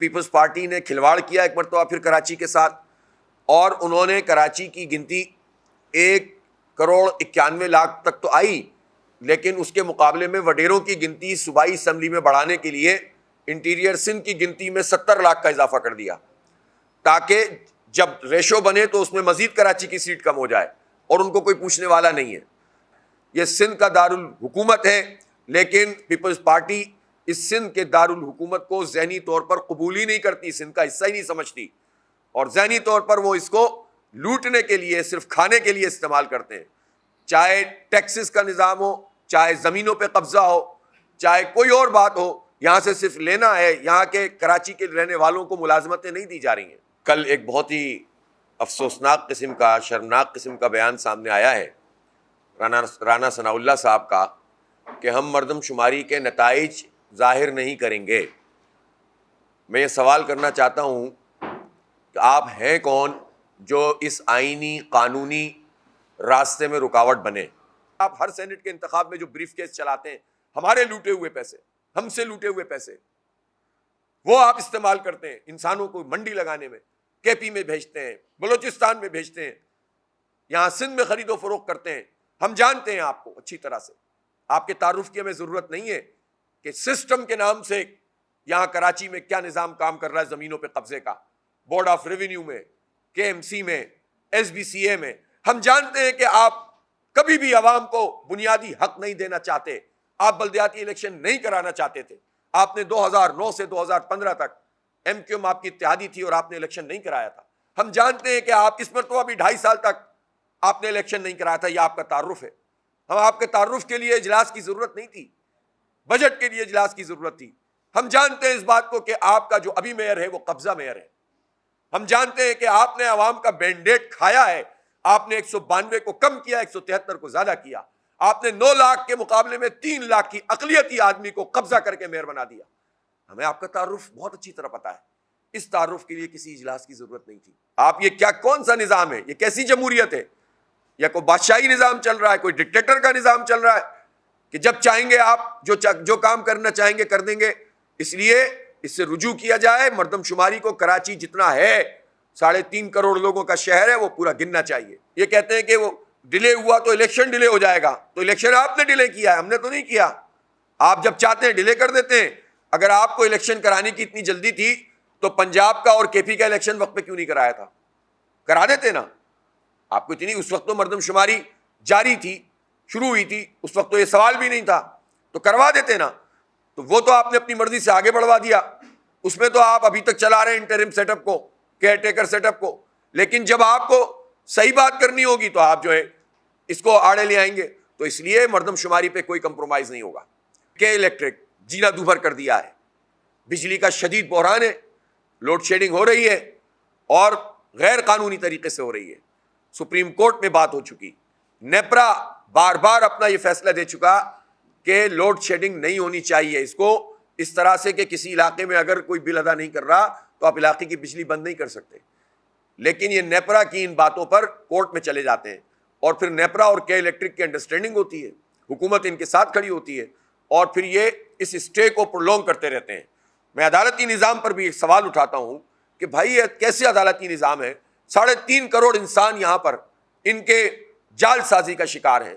Peoples party نے کھلواڑ کیا ایک مرتبہ پھر کراچی کے ساتھ، اور انہوں نے کراچی کی گنتی 1,91,00,000 تک تو آئی، لیکن اس کے مقابلے میں وڈیروں کی گنتی صوبائی اسمبلی میں بڑھانے کے لیے انٹیریئر سندھ کی گنتی میں 70 لاکھ کا اضافہ کر دیا، تاکہ جب ریشو بنے تو اس میں مزید کراچی کی سیٹ کم ہو جائے، اور ان کو کوئی پوچھنے والا نہیں ہے۔ یہ سندھ کا دارالحکومت ہے، لیکن پیپلز پارٹی اس سندھ کے دارالحکومت کو ذہنی طور پر قبول ہی نہیں کرتی، سندھ کا حصہ ہی نہیں سمجھتی، اور ذہنی طور پر وہ اس کو لوٹنے کے لیے، صرف کھانے کے لیے استعمال کرتے ہیں۔ چاہے ٹیکسز کا نظام ہو، چاہے زمینوں پہ قبضہ ہو، چاہے کوئی اور بات ہو، یہاں سے صرف لینا ہے۔ یہاں کے کراچی کے رہنے والوں کو ملازمتیں نہیں دی جا رہی ہیں۔ کل ایک بہت ہی افسوسناک قسم کا، شرمناک قسم کا بیان سامنے آیا ہے رانا ثناء اللہ صاحب کا، کہ ہم مردم شماری کے نتائج ظاہر نہیں کریں گے۔ میں یہ سوال کرنا چاہتا ہوں کہ آپ ہیں کون جو اس آئینی قانونی راستے میں رکاوٹ بنے؟ آپ ہر سینٹ کے انتخاب میں جو بریف کیس چلاتے ہیں، ہمارے لوٹے ہوئے پیسے، ہم سے لوٹے ہوئے پیسے، وہ آپ استعمال کرتے ہیں انسانوں کو منڈی لگانے میں، کے پی میں بھیجتے ہیں، بلوچستان میں بھیجتے ہیں، یہاں سندھ میں خرید و فروخت کرتے ہیں۔ ہم جانتے ہیں آپ کو اچھی طرح سے، آپ کے تعارف کی ہمیں ضرورت نہیں ہے کہ سسٹم کے نام سے یہاں کراچی میں کیا نظام کام کر رہا ہے زمینوں پہ قبضے کا، بورڈ آف ریونیو میں، کے ایم سی میں، ایس بی سی اے میں۔ ہم جانتے ہیں کہ آپ کبھی بھی عوام کو بنیادی حق نہیں دینا چاہتے، آپ بلدیاتی الیکشن نہیں کرانا چاہتے تھے۔ آپ نے 2009 سے 2015 تک ایم کیو ایم آپ کی اتحادی تھی اور آپ نے الیکشن نہیں کرایا تھا۔ ہم جانتے ہیں کہ آپ اس مرتبہ بھی 2.5 سال تک آپ نے الیکشن نہیں کرایا تھا، یہ آپ کا تعارف ہے۔ ہم آپ کے تعارف کے لیے اجلاس کی ضرورت نہیں تھی، بجٹ کے لیے اجلاس کی ضرورت تھی۔ ہم جانتے ہیں اس بات کو کہ آپ کا جو ابھی میئر ہے وہ قبضہ میئر ہے۔ ہم جانتے ہیں کہ آپ نے عوام کا مینڈیٹ کھایا ہے، آپ نے 192 کو کم کیا، 173 کو زیادہ کیا۔ آپ نے 9 لاکھ کے مقابلے میں 3 لاکھ کی اقلیتی آدمی کو قبضہ کر کے میئر بنا دیا۔ ہمیں آپ کا تعارف بہت اچھی طرح پتا ہے، اس تعارف کے لیے کسی اجلاس کی ضرورت نہیں تھی۔ آپ یہ کیا کون سا نظام ہے؟ یہ کیسی جمہوریت ہے؟ یا کوئی بادشاہی نظام چل رہا ہے، کوئی ڈکٹیٹر کا نظام چل رہا ہے کہ جب چاہیں گے آپ جو کام کرنا چاہیں گے کر دیں گے؟ اس لیے اس سے رجوع کیا جائے۔ مردم شماری کو کراچی جتنا ہے، 3.5 کروڑ لوگوں کا شہر ہے، وہ پورا گننا چاہیے۔ یہ کہتے ہیں کہ وہ ڈیلے ہوا تو الیکشن ڈیلے ہو جائے گا، تو الیکشن آپ نے ڈیلے کیا ہے، ہم نے تو نہیں کیا۔ آپ جب چاہتے ہیں ڈیلے کر دیتے ہیں۔ اگر آپ کو الیکشن کرانے کی اتنی جلدی تھی تو پنجاب کا اور کے پی کا الیکشن وقت پہ کیوں نہیں کرایا تھا؟ کرا دیتے نا۔ آپ کو اتنی، اس وقت تو مردم شماری جاری تھی، شروع ہوئی تھی، اس وقت تو یہ سوال بھی نہیں تھا، تو کروا دیتے نا۔ تو وہ تو آپ نے اپنی مرضی سے آگے بڑھوا دیا، اس میں تو آپ ابھی تک چلا رہے ہیں انٹرم سیٹ اپ کو، کیئر ٹیکر سیٹ اپ کو۔ لیکن جب آپ کو صحیح بات کرنی ہوگی تو آپ جو ہے اس کو آڑے لے آئیں گے۔ تو اس لیے مردم شماری پہ کوئی کمپرومائز نہیں ہوگا۔ کہ الیکٹرک جینا دوبھر کر دیا ہے، بجلی کا شدید بحران ہے، لوڈ شیڈنگ ہو رہی ہے اور غیر قانونی طریقے سے ہو رہی ہے۔ سپریم کورٹ میں بات ہو چکی، نیپرا بار بار اپنا یہ فیصلہ دے چکا کہ لوڈ شیڈنگ نہیں ہونی چاہیے۔ اس کو اس طرح سے کہ کسی علاقے میں اگر کوئی بل ادا نہیں کر رہا تو آپ علاقے کی بجلی بند نہیں کر سکتے۔ لیکن یہ نیپرا کی ان باتوں پر کورٹ میں چلے جاتے ہیں، اور پھر نیپرا اور کے الیکٹرک کی انڈرسٹینڈنگ ہوتی ہے، حکومت ان کے ساتھ کھڑی ہوتی ہے، اور پھر یہ اس اسٹے کو پرولونگ کرتے رہتے ہیں۔ میں عدالتی نظام پر بھی ایک سوال اٹھاتا ہوں کہ بھائی یہ کیسے عدالتی نظام ہے؟ 3.5 کروڑ انسان یہاں پر ان کے جال سازی کا شکار ہیں۔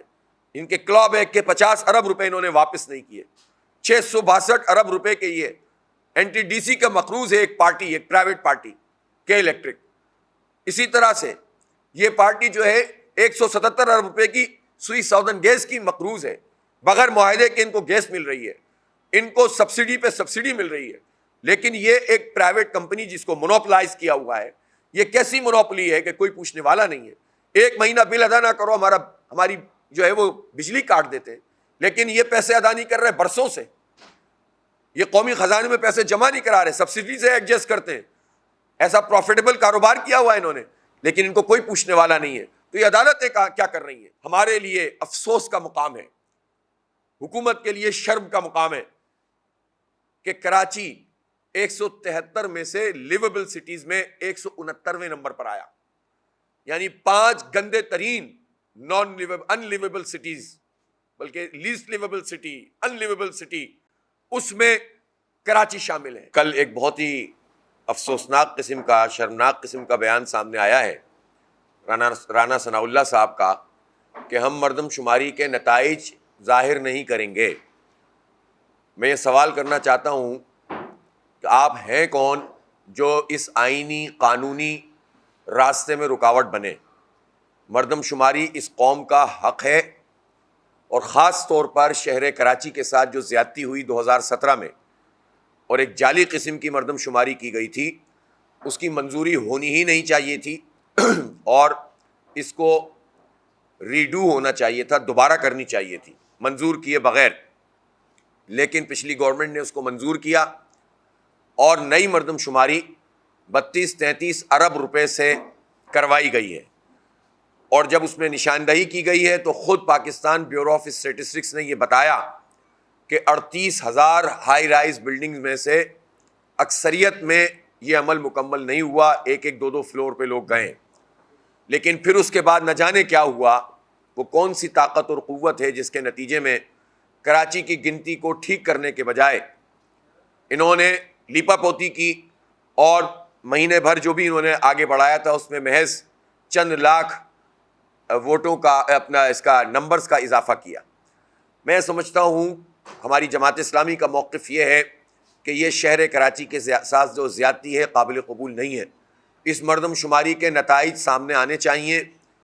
ان کے کلا بیگ کے 50 ارب روپے انہوں نے واپس نہیں کیے، 662 ارب روپے کے یہ این ٹی ڈی سی کا مقروض ہے ایک پارٹی، ایک پرائیویٹ پارٹی کے الیکٹرک۔ اسی طرح سے یہ پارٹی جو ہے 177 ارب روپے کی سوئی ساؤدرن گیس کی مقروض ہے، بغیر معاہدے کے ان کو گیس مل رہی ہے، ان کو سبسڈی پہ سبسڈی مل رہی ہے۔ لیکن یہ ایک پرائیویٹ کمپنی جس کو مونوپلائز کیا ہوا ہے، یہ کیسی مونوپلی ہے کہ کوئی پوچھنے والا نہیں ہے۔ 1 مہینہ بل ادا نہ کرو، ہماری جو ہے وہ بجلی کاٹ دیتے ہیں، لیکن یہ پیسے ادا نہیں کر رہے برسوں سے، یہ قومی خزانے میں پیسے جمع نہیں کرا رہے، سبسڈی سے ایڈجسٹ کرتے ہیں۔ ایسا پروفیٹیبل کاروبار کیا ہوا ہے انہوں نے، لیکن ان کو کوئی پوچھنے والا نہیں ہے۔ تو یہ عدالتیں کیا کر رہی ہیں؟ ہمارے لیے افسوس کا مقام ہے، حکومت کے لیے شرم کا مقام ہے کہ کراچی 173 میں سے لیویبل سٹیز میں 169ویں نمبر پر آیا، یعنی 5 گندے ترین ان لیویبل سٹیز، بلکہ لیسٹ لیویبل سٹی، ان لیویبل سٹی، اس میں کراچی شامل ہے۔ کل ایک بہت ہی افسوسناک قسم کا, شرمناک قسم کا بیان سامنے آیا ہے رانا ثناء اللہ صاحب کا کہ ہم مردم شماری کے نتائج ظاہر نہیں کریں گے. میں یہ سوال کرنا چاہتا ہوں کہ آپ ہیں کون جو اس آئینی قانونی راستے میں رکاوٹ بنے؟ مردم شماری اس قوم کا حق ہے, اور خاص طور پر شہر کراچی کے ساتھ جو زیادتی ہوئی 2017 میں اور ایک جعلی قسم کی مردم شماری کی گئی تھی, اس کی منظوری ہونی ہی نہیں چاہیے تھی اور اس کو ریڈو ہونا چاہیے تھا, دوبارہ کرنی چاہیے تھی منظور کیے بغیر. لیکن پچھلی گورنمنٹ نے اس کو منظور کیا اور نئی مردم شماری 32-33 ارب روپے سے کروائی گئی ہے. اور جب اس میں نشاندہی کی گئی ہے تو خود پاکستان بیورو آف اسٹیٹسٹکس نے یہ بتایا کہ 38,000 ہائی رائز بلڈنگز میں سے اکثریت میں یہ عمل مکمل نہیں ہوا, ایک ایک 2-2 فلور پہ لوگ گئے. لیکن پھر اس کے بعد نہ جانے کیا ہوا, وہ کون سی طاقت اور قوت ہے جس کے نتیجے میں کراچی کی گنتی کو ٹھیک کرنے کے بجائے انہوں نے لیپا پوتی کی, اور مہینے بھر جو بھی انہوں نے آگے بڑھایا تھا اس میں محض چند لاکھ ووٹوں کا اس کا نمبرز کا اضافہ کیا. میں سمجھتا ہوں ہماری جماعت اسلامی کا موقف یہ ہے کہ یہ شہر کراچی کے ساتھ جو زیادتی ہے قابل قبول نہیں ہے. اس مردم شماری کے نتائج سامنے آنے چاہیے.